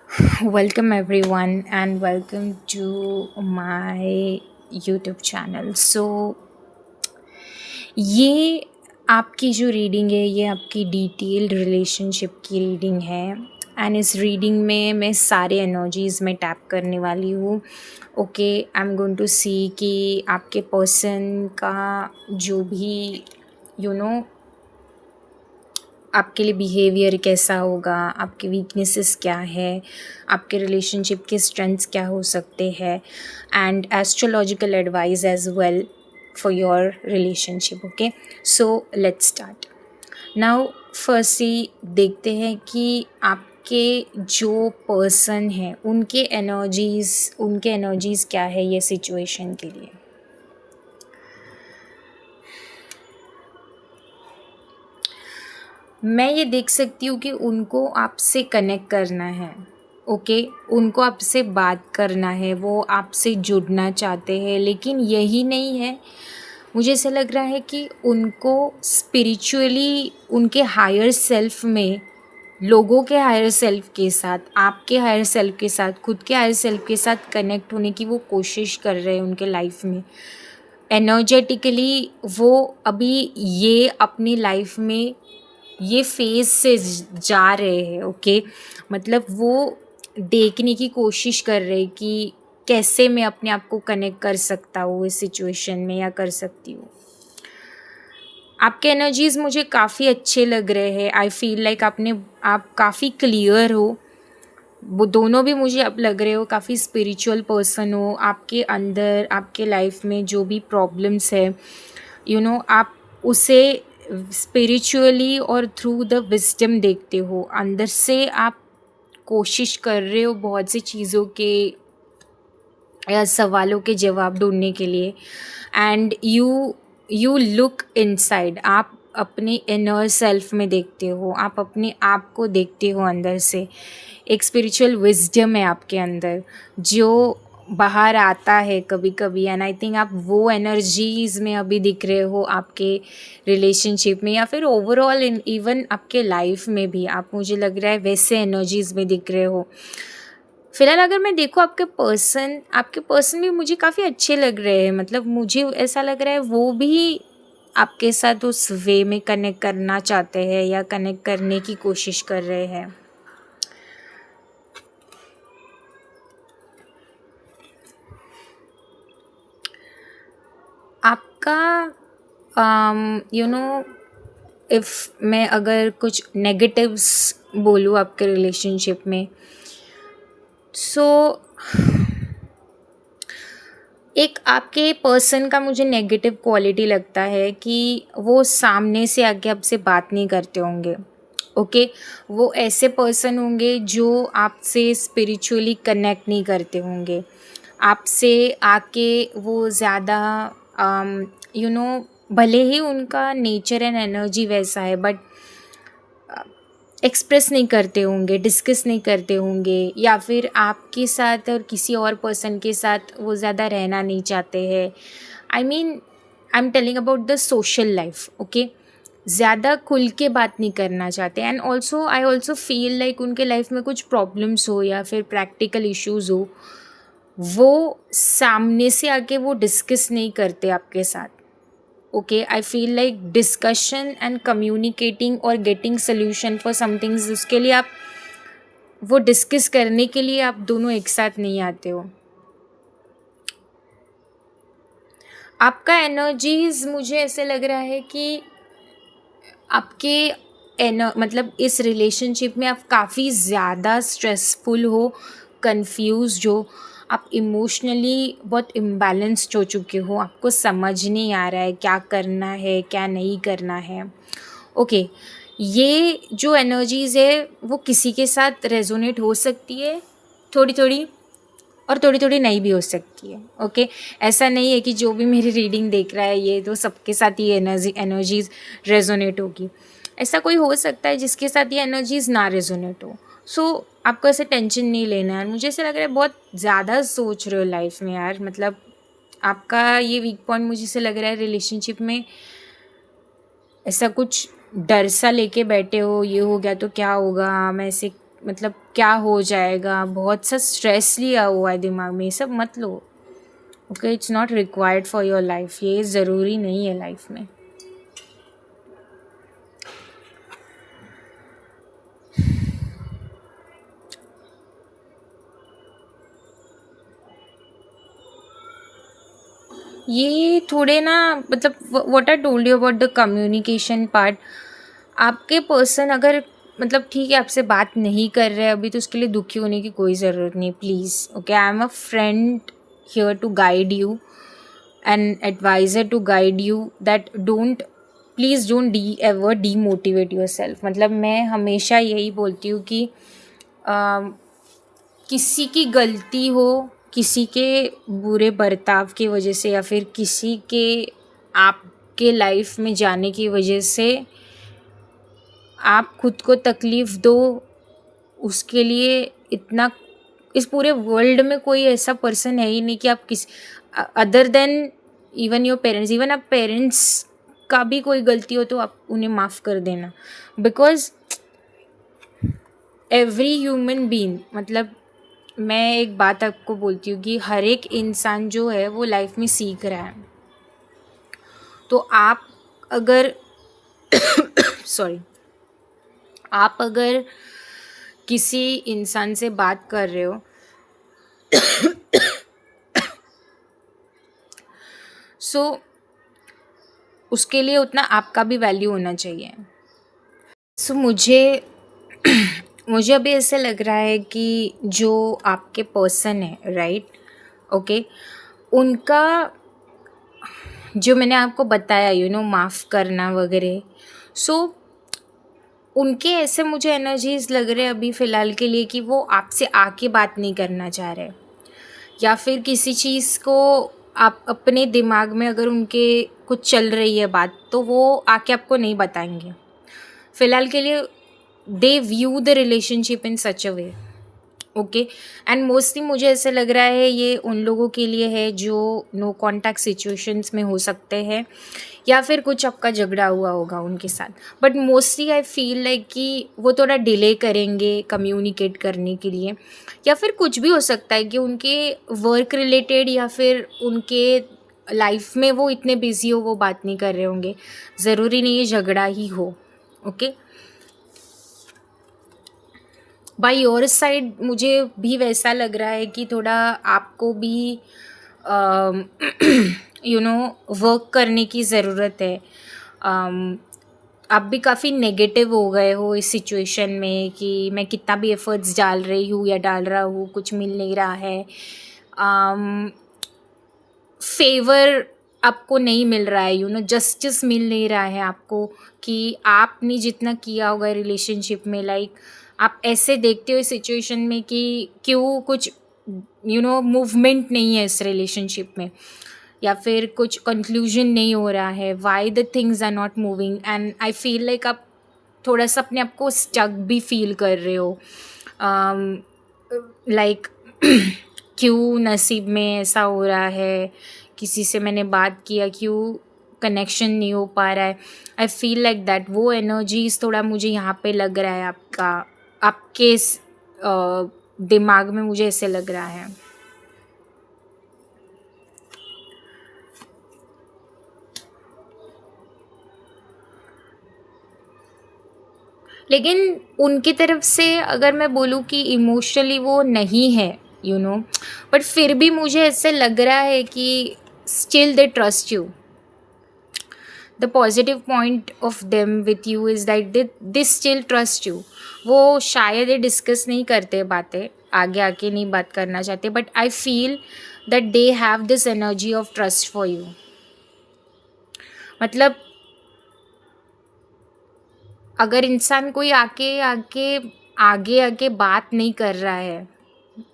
Welcome everyone and welcome to my YouTube channel. ये आपकी जो रीडिंग है ये आपकी डिटेल्ड रिलेशनशिप की रीडिंग है एंड इस रीडिंग में मैं सारे एनर्जीज में टैप करने वाली हूँ. Okay, I am going to see कि आपके पर्सन का जो भी यू you नो know, आपके लिए बिहेवियर कैसा होगा, आपके वीकनेसेस क्या है, आपके रिलेशनशिप के स्ट्रेंथ्स क्या हो सकते हैं and astrological advice as well for your relationship. Okay, so let's start now. Firstly देखते हैं कि आपके जो पर्सन हैं उनके एनर्जीज़ क्या है ये सिचुएशन के लिए. मैं ये देख सकती हूँ कि उनको आपसे कनेक्ट करना है. ओके, उनको आपसे बात करना है, वो आपसे जुड़ना चाहते हैं, लेकिन यही नहीं है. मुझे ऐसा लग रहा है कि उनको स्पिरिचुअली उनके हायर सेल्फ में, लोगों के हायर सेल्फ के साथ, आपके हायर सेल्फ के साथ, खुद के हायर सेल्फ के साथ कनेक्ट होने की वो कोशिश कर रहे हैं उनके लाइफ में. एनर्जेटिकली वो अभी ये अपनी लाइफ में ये फेज़ से जा रहे हैं. ओके, मतलब वो देखने की कोशिश कर रहे हैं कि कैसे मैं अपने आप को कनेक्ट कर सकता हूँ इस सिचुएशन में या कर सकती हूँ. आपके एनर्जीज़ मुझे काफ़ी अच्छे लग रहे हैं. आई फील लाइक आप काफ़ी क्लियर हो. वो दोनों भी मुझे अब लग रहे हो काफ़ी स्पिरिचुअल पर्सन हो. आपके अंदर आपके लाइफ में जो भी प्रॉब्लम्स है आप उसे स्पिरिचुअली और थ्रू द विजडम देखते हो. अंदर से आप कोशिश कर रहे हो बहुत सी चीज़ों के या सवालों के जवाब ढूंढने के लिए. And you look inside. आप अपने इनर सेल्फ में देखते हो, आप अपने आप को देखते हो अंदर से. एक स्पिरिचुअल विजडम है आपके अंदर जो बाहर आता है कभी कभी. एंड आई थिंक आप वो एनर्जीज़ में अभी दिख रहे हो आपके रिलेशनशिप में या फिर ओवरऑल इवन आपके लाइफ में भी. आप मुझे लग रहा है वैसे एनर्जीज़ में दिख रहे हो. फ़िलहाल अगर मैं देखूँ आपके पर्सन भी मुझे काफ़ी अच्छे लग रहे हैं. मतलब मुझे ऐसा लग रहा है वो भी आपके साथ उस वे में कनेक्ट करना चाहते हैं या कनेक्ट करने की कोशिश कर रहे हैं. आपका इफ़ मैं अगर कुछ नेगेटिव्स बोलूँ आपके रिलेशनशिप में, सो एक आपके पर्सन का मुझे नेगेटिव क्वालिटी लगता है कि वो सामने से आके आपसे बात नहीं करते होंगे. ओके, वो ऐसे पर्सन होंगे जो आपसे स्पिरिचुअली कनेक्ट नहीं करते होंगे. आपसे आके वो ज़्यादा यू नो भले ही उनका नेचर एंड एनर्जी वैसा है बट एक्सप्रेस नहीं करते होंगे, डिस्कस नहीं करते होंगे, या फिर आपके साथ और किसी और पर्सन के साथ वो ज़्यादा रहना नहीं चाहते हैं. आई am telling about the social life. Okay, ज़्यादा खुल के बात नहीं करना चाहते. And I also feel like उनके लाइफ में कुछ प्रॉब्लम्स हो या फिर प्रैक्टिकल इश्यूज़ हो, वो सामने से आके वो डिस्कस नहीं करते आपके साथ. Okay, I feel like discussion and communicating और गेटिंग सोल्यूशन फॉर समथिंग्स, उसके लिए आप वो डिस्कस करने के लिए आप दोनों एक साथ नहीं आते हो. आपका एनर्जीज मुझे ऐसे लग रहा है कि आपके मतलब इस रिलेशनशिप में आप काफ़ी ज़्यादा स्ट्रेसफुल हो, कंफ्यूज्ड हो, आप इमोशनली बहुत इम्बैलेंस्ड हो चुके हो. आपको समझ नहीं आ रहा है क्या करना है क्या नहीं करना है. ओके, ये जो एनर्जीज़ है वो किसी के साथ रेजोनेट हो सकती है थोड़ी थोड़ी, और थोड़ी थोड़ी नहीं भी हो सकती है. ओके, ऐसा नहीं है कि जो भी मेरी रीडिंग देख रहा है ये तो सबके साथ ये एनर्जीज़ रेजोनेट होगी. ऐसा कोई हो सकता है जिसके साथ ये एनर्जीज़ ना रेजोनेट हो. सो आपको ऐसे टेंशन नहीं लेना है. मुझे ऐसा लग रहा है बहुत ज़्यादा सोच रहे हो लाइफ में यार. मतलब आपका ये वीक पॉइंट मुझे से लग रहा है रिलेशनशिप में. ऐसा कुछ डर सा लेके बैठे हो, ये हो गया तो क्या होगा, मैं ऐसे मतलब क्या हो जाएगा, बहुत सा स्ट्रेस लिया हुआ है दिमाग में, ये सब मत लो। Okay, it's not required for your life, ये ज़रूरी नहीं है लाइफ में। ये थोड़े ना, मतलब what I told you about the communication part, आपके पर्सन अगर मतलब ठीक है आपसे बात नहीं कर रहे अभी, तो उसके लिए दुखी होने की कोई ज़रूरत नहीं, please. Okay, I am a friend here to guide you, an advisor to guide you, that don't, please don't ever demotivate yourself. मतलब मैं हमेशा यही बोलती हूँ कि किसी की गलती हो, किसी के बुरे बर्ताव की वजह से, या फिर किसी के आपके लाइफ में जाने की वजह से आप खुद को तकलीफ़ दो, उसके लिए इतना, इस पूरे वर्ल्ड में कोई ऐसा पर्सन है ही नहीं कि आप किस other than even your parents, even आप पेरेंट्स का भी कोई गलती हो तो आप उन्हें माफ़ कर देना, बिकॉज एवरी ह्यूमन बीइंग, मतलब मैं एक बात आपको बोलती हूँ कि हर एक इंसान जो है वो लाइफ में सीख रहा है। तो आप अगर सॉरी, आप अगर किसी इंसान से बात कर रहे हो सो उसके लिए उतना आपका भी वैल्यू होना चाहिए। सो मुझे अभी ऐसे लग रहा है कि जो आपके पर्सन है, राइट, ओके, उनका जो मैंने आपको बताया माफ़ करना वगैरह, सो उनके ऐसे मुझे एनर्जीज लग रहे हैं अभी फ़िलहाल के लिए कि वो आपसे आके बात नहीं करना चाह रहे, या फिर किसी चीज़ को आप अपने दिमाग में अगर उनके कुछ चल रही है बात, तो वो आके आपको नहीं बताएंगे फ़िलहाल के लिए। They view the relationship in such a way, okay, and mostly मुझे ऐसे लग रहा है ये उन लोगों के लिए है जो नो कॉन्टैक्ट सिचुएशंस में हो सकते हैं, या फिर कुछ आपका झगड़ा हुआ होगा उनके साथ, but mostly I feel like कि वो थोड़ा डिले करेंगे कम्युनिकेट करने के लिए, या फिर कुछ भी हो सकता है कि उनके वर्क रिलेटेड या फिर उनके लाइफ में वो इतने बिजी हो वो बात नहीं कर रहे होंगे, ज़रूरी नहीं है झगड़ा ही हो। ओके, बाय योर साइड मुझे भी वैसा लग रहा है कि थोड़ा आपको भी वर्क करने की ज़रूरत है। आप भी काफ़ी नेगेटिव हो गए हो इस सिचुएशन में कि मैं कितना भी एफ़र्ट्स डाल रही हूँ या डाल रहा हूँ, कुछ मिल नहीं रहा है, फेवर आपको नहीं मिल रहा है, जस्टिस मिल नहीं रहा है आपको कि आपने जितना किया होगा रिलेशनशिप में, लाइक आप ऐसे देखते हो इस सिचुएशन में कि क्यों कुछ मूवमेंट नहीं है इस रिलेशनशिप में, या फिर कुछ कंक्लूजन नहीं हो रहा है, why the things are not moving, and I feel like आप थोड़ा सा अपने आप को स्टक भी फील कर रहे हो, लाइक क्यों नसीब में ऐसा हो रहा है, किसी से मैंने बात किया क्यों कनेक्शन नहीं हो पा रहा है, आई फील लाइक दैट। वो एनर्जीज थोड़ा मुझे यहाँ पे लग रहा है आपके दिमाग में, मुझे ऐसे लग रहा है। लेकिन उनकी तरफ से अगर मैं बोलूँ कि इमोशनली वो नहीं है, बट फिर भी मुझे ऐसे लग रहा है कि still they trust you. The positive point of them with you is that they still trust you. वो शायद ये डिस्कस नहीं करते बातें, आगे आके नहीं बात करना चाहते, but I feel that they have this energy of trust for you. मतलब अगर इंसान कोई आगे आके बात नहीं कर रहा है,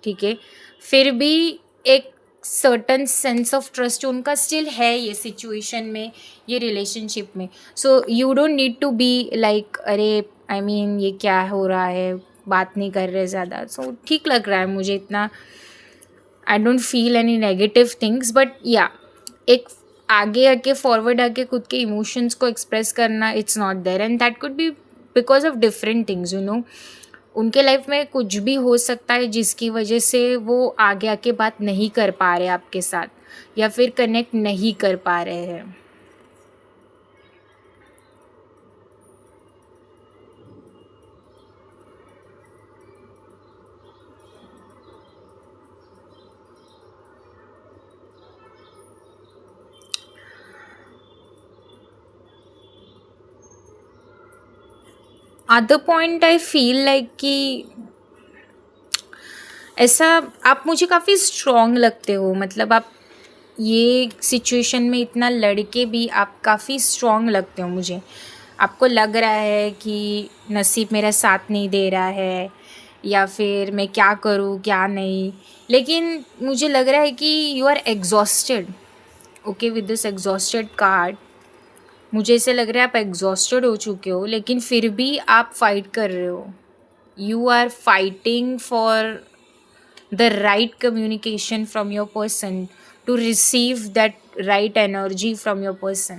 ठीक है, फिर भी एक सर्टन सेंस ऑफ ट्रस्ट उनका स्टिल है ये सिचुएशन में, ये रिलेशनशिप में। So you don't need to be like अरे आई मीन ये क्या हो रहा है, बात नहीं कर रहे ज़्यादा। सो ठीक लग रहा है मुझे इतना, I don't feel any negative things, but या एक आगे आके फॉरवर्ड आके खुद के इमोशंस को एक्सप्रेस करना, it's not there, and that could be because of different things, उनके लाइफ में कुछ भी हो सकता है जिसकी वजह से वो आगे आके बात नहीं कर पा रहे आपके साथ, या फिर कनेक्ट नहीं कर पा रहे हैं। Other point I feel like कि ऐसा आप मुझे काफ़ी स्ट्रॉन्ग लगते हो, मतलब आप ये सिचुएशन में इतना लड़के भी आप काफ़ी स्ट्रॉन्ग लगते हो मुझे। आपको लग रहा है कि नसीब मेरा साथ नहीं दे रहा है, या फिर मैं क्या करूँ क्या नहीं, लेकिन मुझे लग रहा है कि you are exhausted. Okay, with this exhausted card मुझे ऐसे लग रहा है आप एग्जॉस्टेड हो चुके हो, लेकिन फिर भी आप फाइट कर रहे हो। You are fighting for the right communication from your person, to receive that right energy from your person.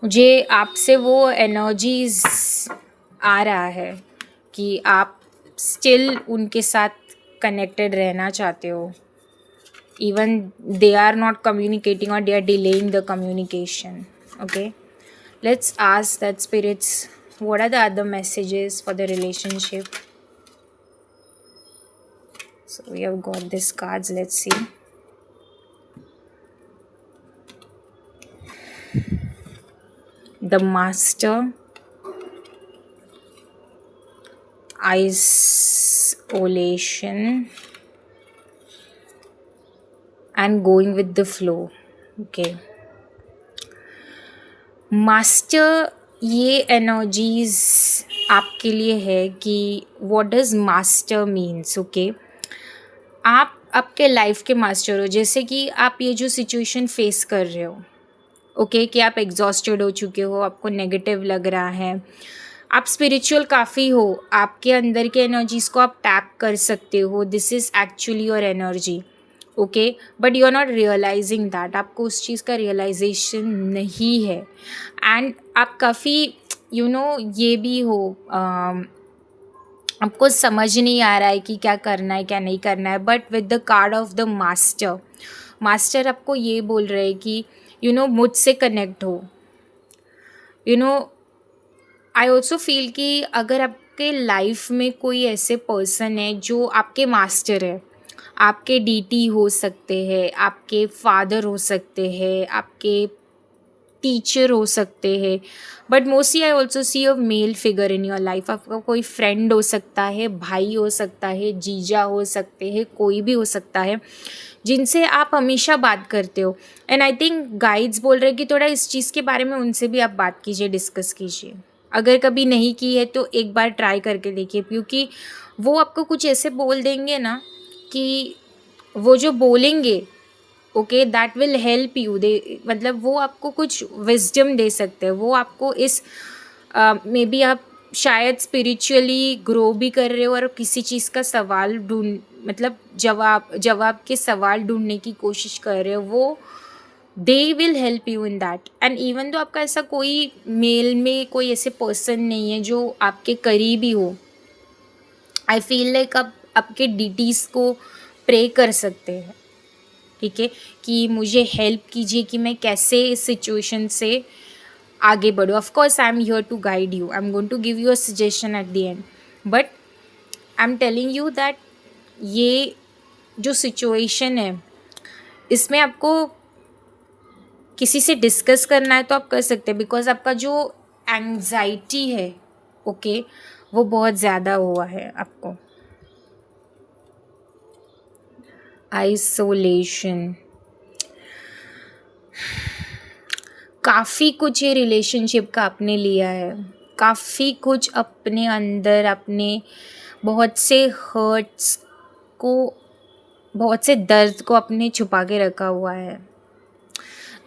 मुझे आपसे वो एनर्जीज आ रहा है कि आप स्टिल उनके साथ कनेक्टेड रहना चाहते हो, even they are not communicating और they are delaying the communication. Okay, let's ask that spirits, what are the other messages for the relationship? So we have got these cards, let's see. The Master, Isolation, and Going with the Flow. Okay, Master, ये energies आपके लिए है कि what does master means? Okay, आप आपके life के master हो। जैसे कि आप ये जो सिचुएशन फेस कर रहे हो, ओके, कि आप एग्जॉस्टेड हो चुके हो, आपको नेगेटिव लग रहा है, आप स्पिरिचुअल काफ़ी हो, आपके अंदर के एनर्जीज को आप टैप कर सकते हो, this is actually your energy. Okay, but you are not realizing that, आपको उस चीज़ का रियलाइजेशन नहीं है। एंड आप काफ़ी ये भी हो, आपको समझ नहीं आ रहा है कि क्या करना है क्या नहीं करना है। But with the card of the master, master आपको ये बोल रहे हैं कि मुझसे कनेक्ट हो। आई ऑल्सो फील कि अगर आपके लाइफ में कोई ऐसे पर्सन है जो आपके मास्टर है, आपके डीटी हो सकते हैं, आपके फादर हो सकते हैं, आपके टीचर हो सकते हैं, but mostly I also see a male figure in your life. आपका कोई फ्रेंड हो सकता है, भाई हो सकता है, जीजा हो सकते हैं, कोई भी हो सकता है जिनसे आप हमेशा बात करते हो। एंड आई थिंक गाइड्स बोल रहे हैं कि थोड़ा इस चीज़ के बारे में उनसे भी आप बात कीजिए, डिस्कस कीजिए। अगर कभी नहीं की है तो एक बार ट्राई करके देखिए, क्योंकि वो आपको कुछ ऐसे बोल देंगे ना कि वो जो बोलेंगे, okay, that will help you. दे मतलब वो आपको कुछ विजडम दे सकते हैं। वो आपको इस मे बी आप शायद स्पिरिचुअली ग्रो भी कर रहे हो और किसी चीज़ का सवाल मतलब जवाब के सवाल ढूंढने की कोशिश कर रहे हो, वो they will help you in that. And even तो आपका ऐसा कोई मेल में कोई ऐसे पर्सन नहीं है जो आपके करीबी हो, आई फील लाइक आप आपके डीटीज़ को प्रे कर सकते हैं, ठीक है, कि मुझे हेल्प कीजिए कि मैं कैसे इस सिचुएशन से आगे बढ़ूँ। Of course I am here to guide you, I am going to give you a suggestion at the end, but I am telling you that ये जो सिचुएशन है इसमें आपको किसी से डिस्कस करना है तो आप कर सकते हैं, बिकॉज आपका जो एंग्जाइटी है, ओके, वो बहुत ज़्यादा हुआ है आपको। आइसोलेशन, काफ़ी कुछ ये रिलेशनशिप का आपने लिया है, काफ़ी कुछ अपने अंदर, अपने बहुत से हर्ट्स को, बहुत से दर्द को अपने छुपा के रखा हुआ है।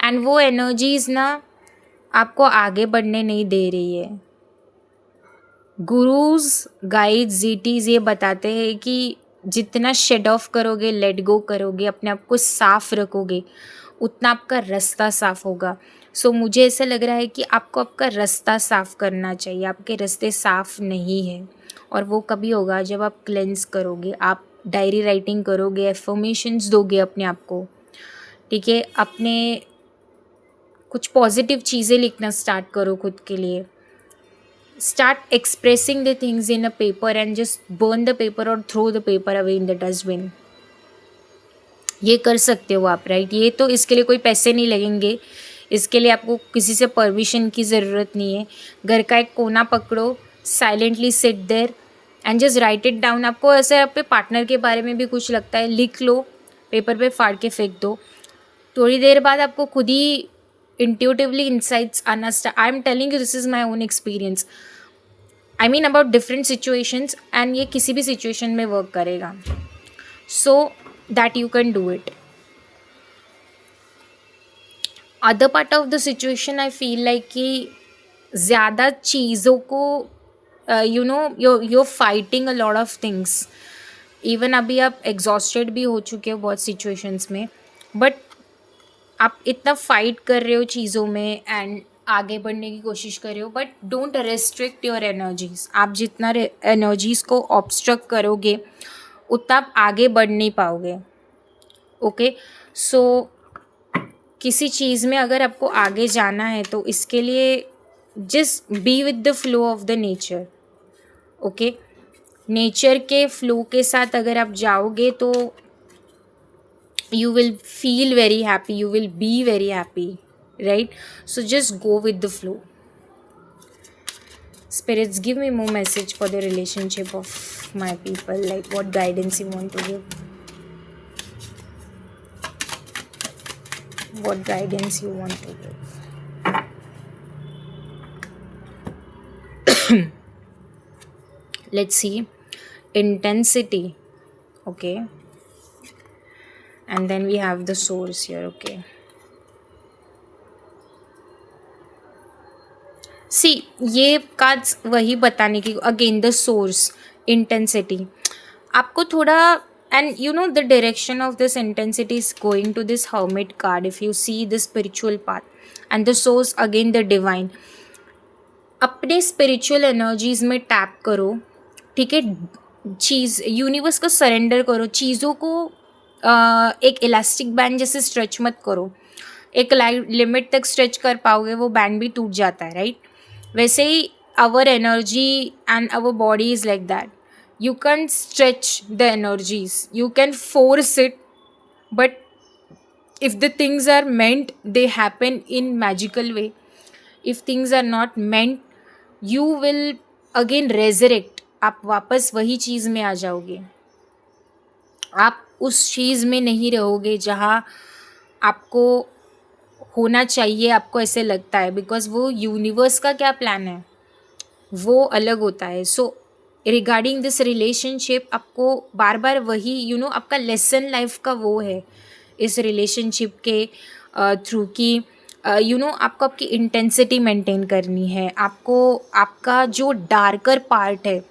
एंड वो एनर्जीज ना आपको आगे बढ़ने नहीं दे रही है। गुरुज, गाइड्स, जीटीज ये बताते हैं कि जितना शेड ऑफ करोगे, लेट गो करोगे, अपने आप को साफ रखोगे, उतना आपका रास्ता साफ होगा। सो मुझे ऐसा लग रहा है कि आपको आपका रास्ता साफ़ करना चाहिए, आपके रास्ते साफ़ नहीं हैं, और वो कभी होगा जब आप क्लेंस करोगे, आप डायरी राइटिंग करोगे, एफर्मेशंस दोगे अपने आप को, ठीक है? अपने कुछ पॉजिटिव चीज़ें लिखना स्टार्ट करो खुद के लिए। Start expressing the things in a paper and just burn the paper और throw the paper away in the dustbin. ये कर सकते हो आप, राइट? ये तो इसके लिए कोई पैसे नहीं लगेंगे, इसके लिए आपको किसी से परमिशन की ज़रूरत नहीं है। घर का एक कोना पकड़ो, silently sit there and just write it down. आपको ऐसे आपके पार्टनर के बारे में भी कुछ लगता है, लिख लो, पेपर पे फाड़ के फेंक दो। थोड़ी देर बाद आपको खुद ही इंट्यूटिवली इंसाइट्स आना start. I am telling you, this is my own experience, I mean about different situations, and ये किसी भी सिचुएशन में वर्क करेगा, so that you can do it. Other part of the situation I feel like कि ज़्यादा चीज़ों को you know you're fighting a lot of things. Even अभी आप एग्जॉस्टेड भी हो चुके हो बहुत सिचुएशंस में, बट आप इतना फाइट कर रहे हो चीज़ों में एंड आगे बढ़ने की कोशिश कर रहे हो, but don't restrict your energies. आप जितना एनर्जीज को ऑब्स्ट्रक्ट करोगे उतना आप आगे बढ़ नहीं पाओगे। ओके, सो किसी चीज़ में अगर आपको आगे जाना है तो इसके लिए just be with the flow of the nature. Okay, nature के फ्लो के साथ अगर आप जाओगे तो you will feel very happy, you will be very happy, right? So just go with the flow. Spirits, give me more message for the relationship of my people, like what guidance you want to give, what guidance you want to give. Let's see, intensity, okay, and then we have the source here. Okay, सी ये cards वही बताने की, again the source, intensity, आपको थोड़ा, and you know the direction of this intensity is going to this hermit card if you see the spiritual path and the source again the divine. अपने spiritual energies में tap करो, ठीक है? चीज़ universe को surrender करो, चीज़ों को एक इलास्टिक बैंड जैसे स्ट्रेच मत करो। एक लिमिट तक स्ट्रेच कर पाओगे, वो बैंड भी टूट जाता है, राइट? वैसे ही our energy and our body is like that. You can stretch the energies, you can force it, but if the things are meant they happen in magical way. If things are not meant you will again resurrect, आप वापस वही चीज़ में आ जाओगे। आप उस चीज़ में नहीं रहोगे जहाँ आपको होना चाहिए, आपको ऐसे लगता है, बिकॉज वो यूनिवर्स का क्या प्लान है वो अलग होता है। सो रिगार्डिंग दिस रिलेशनशिप आपको बार बार वही आपका लेसन लाइफ का वो है इस रिलेशनशिप के थ्रू कि आपको आपकी इंटेंसिटी मेंटेन करनी है, आपको आपका जो डार्कर पार्ट है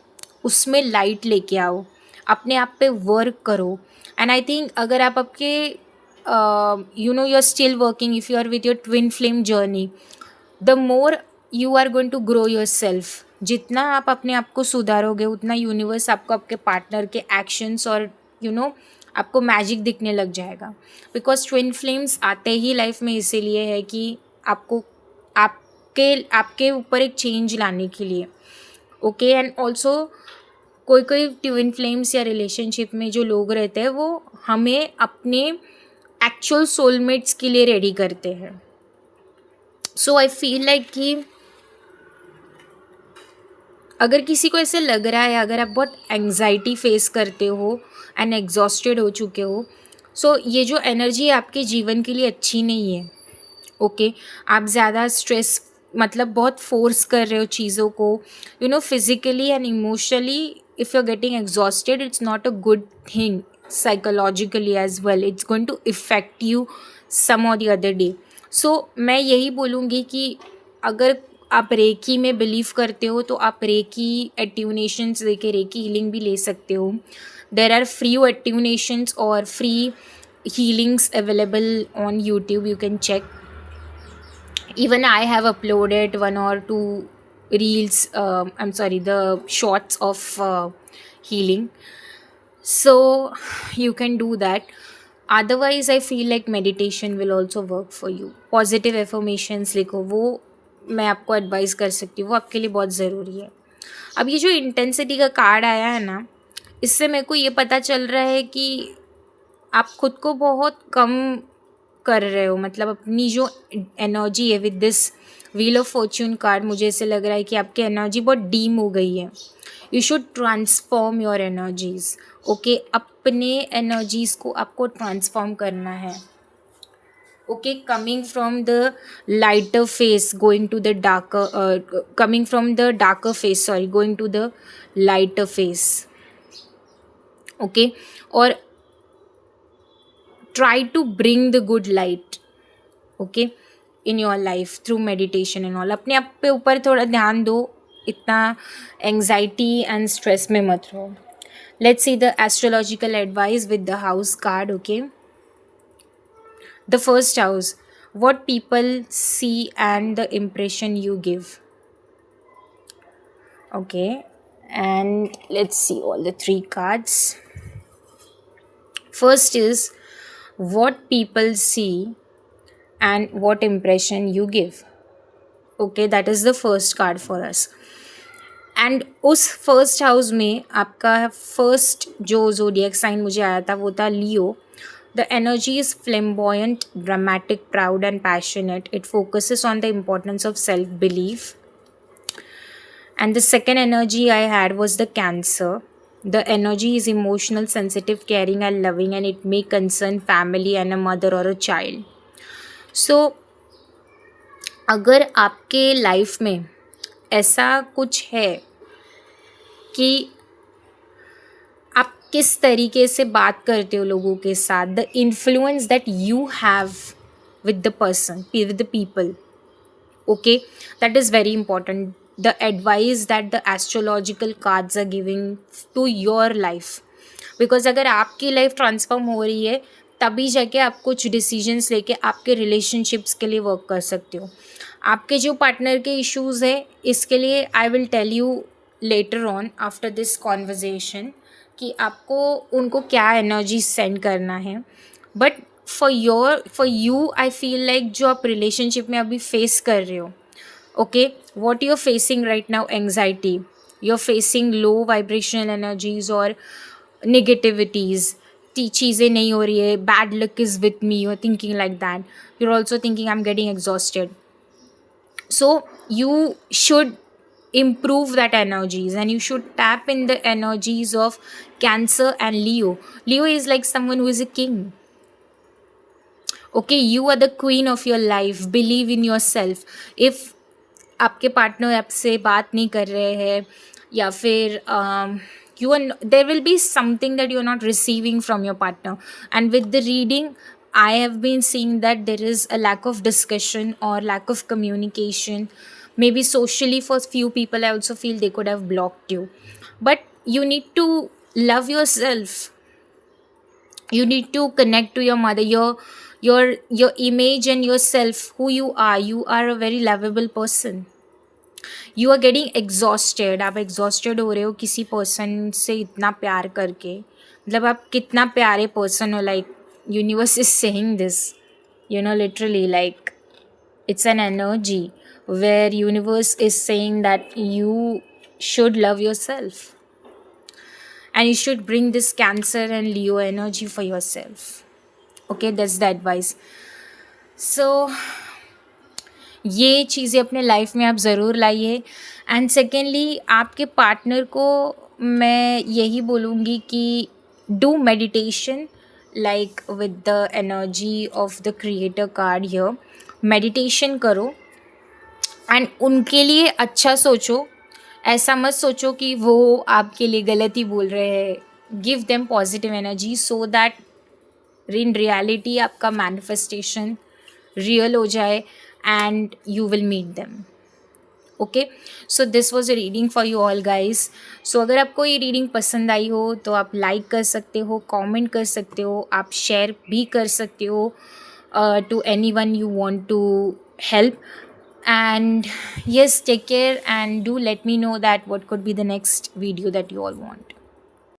उसमें लाइट लेके आओ, अपने आप पे वर्क करो। एंड आई थिंक अगर आप आपके you are still working, if you are with your twin flame journey, the more you are going to grow yourself. जितना आप अपने आप को सुधारोगे उतना यूनिवर्स आपको आपके पार्टनर के एक्शंस और आपको मैजिक दिखने लग जाएगा। बिकॉज ट्विन फ्लेम्स आते ही लाइफ में इसीलिए है कि आपको आपके ऊपर एक चेंज लाने के लिए। ओके, एंड ऑल्सो कोई ट्विन फ्लेम्स या रिलेशनशिप में जो लोग रहते हैं वो हमें अपने एक्चुअल सोलमेट्स के लिए रेडी करते हैं। सो आई फील लाइक कि अगर किसी को ऐसे लग रहा है, अगर आप बहुत एंग्जाइटी फेस करते हो एंड एग्जॉस्टेड हो चुके हो, सो ये जो एनर्जी है आपके जीवन के लिए अच्छी नहीं है। ओके, आप ज़्यादा स्ट्रेस मतलब बहुत फोर्स कर रहे हो चीज़ों को, physically and emotionally. If you are getting exhausted, it's not a good thing psychologically as well, it's going to effect you some और द अदर डे। सो मैं यही बोलूँगी कि अगर आप रेकी में बिलीव करते हो तो आप रेकी एट्यूनेशंस लेके रेकी हीलिंग भी ले सकते हो। देर आर फ्री एट्यूनेशंस और free healings available on YouTube, you can check. Even I have uploaded one or two reels, I'm sorry, the shorts of healing. So you can do that. Otherwise I feel like meditation will also work for you. Positive affirmations लिखो, वो मैं आपको advice कर सकती हूँ, वो आपके लिए बहुत ज़रूरी है. अब ये जो इंटेंसिटी का कार्ड आया है ना, इससे मेरे को ये पता चल रहा है कि आप खुद को बहुत कम कर रहे हो. मतलब अपनी जो एनर्जी है with this wheel of Fortune card, मुझे ऐसे लग रहा है कि आपकी एनर्जी बहुत डीम हो गई है. You should transform your energies. Okay, अपने एनर्जीज को आपको ट्रांसफॉर्म करना है. Okay, coming from the lighter phase going to the darker, coming from the darker phase, sorry, going to the lighter phase. Okay, और try to bring the good light, okay, in your life through meditation and all. अपने आप पे ऊपर थोड़ा ध्यान दो, इतना anxiety and stress में मत रहो. Let's see the astrological advice with the house card. Okay, the first house, what people see and the impression you give. Okay, and let's see all the three cards. First is what people see and what impression you give. Okay, that is the first card for us. And उस first house में आपका first जो zodiac sign मुझे आया था वो था लियो. The energy is flamboyant, dramatic, proud and passionate. It focuses on the importance of self-belief. And the second energy I had was the Cancer. The energy is emotional, sensitive, caring and loving, and it may concern family and a mother or a child. So अगर आपके life में ऐसा कुछ है कि आप किस तरीके से बात करते हो लोगों के साथ, the influence that you have with the person, with the people, okay, that is very important. The advice that the astrological cards are giving to your life, because अगर आपकी लाइफ ट्रांसफॉर्म हो रही है तभी जाके आप कुछ डिसीजंस लेके आपके रिलेशनशिप्स के लिए वर्क कर सकते हो. आपके जो पार्टनर के इश्यूज़ है इसके लिए I will tell you later on after this conversation कि आपको उनको क्या एनर्जी सेंड करना है. But for you I feel like जो आप रिलेशनशिप में अभी फेस कर रहे हो, okay, what you are facing right now, anxiety, you are facing low vibrational energies और निगेटिविटीज़, चीज़ें नहीं हो रही है, bad luck is with me, you are thinking like that, you are also thinking I am getting exhausted. So you should improve that energies and you should tap in the energies of Cancer and Leo. Leo is like someone who is a king. Okay, you are the queen of your life. Believe in yourself. If आपके partner आपसे बात नहीं कर रहे हैं या फिर there will be something that you are not receiving from your partner, and with the reading I have been seeing that there is a lack of discussion or lack of communication. Maybe socially for few people I also feel they could have blocked you. But you need to love yourself. You need to connect to your mother, your image and yourself, who you are. You are a very lovable person. You are getting exhausted. आप exhausted हो रहे हो किसी person से इतना प्यार करके. मतलब आप कितना प्यारे person हो, like universe is saying this, you know, literally, like it's an energy where universe is saying that you should love yourself and you should bring this Cancer and Leo energy for yourself. Okay, that's the advice. So ये चीज़ें अपने life में आप ज़रूर लाइए. And secondly आपके partner को मैं यही बोलूँगी कि do meditation like with the energy of the creator card here. Meditation करो एंड उनके लिए अच्छा सोचो. ऐसा मत सोचो कि वो आपके लिए गलत ही बोल रहे हैं. Give them positive energy so that in reality आपका मैनिफेस्टेशन रियल हो जाए and you will meet them. Okay, so this was a reading for you all guys. सो अगर आपको ये रीडिंग पसंद आई हो तो आप लाइक कर सकते हो, कमेंट कर सकते हो, आप शेयर भी कर सकते हो to any one you want to help. And yes, take care and do let me know that what could be the next video that you all want.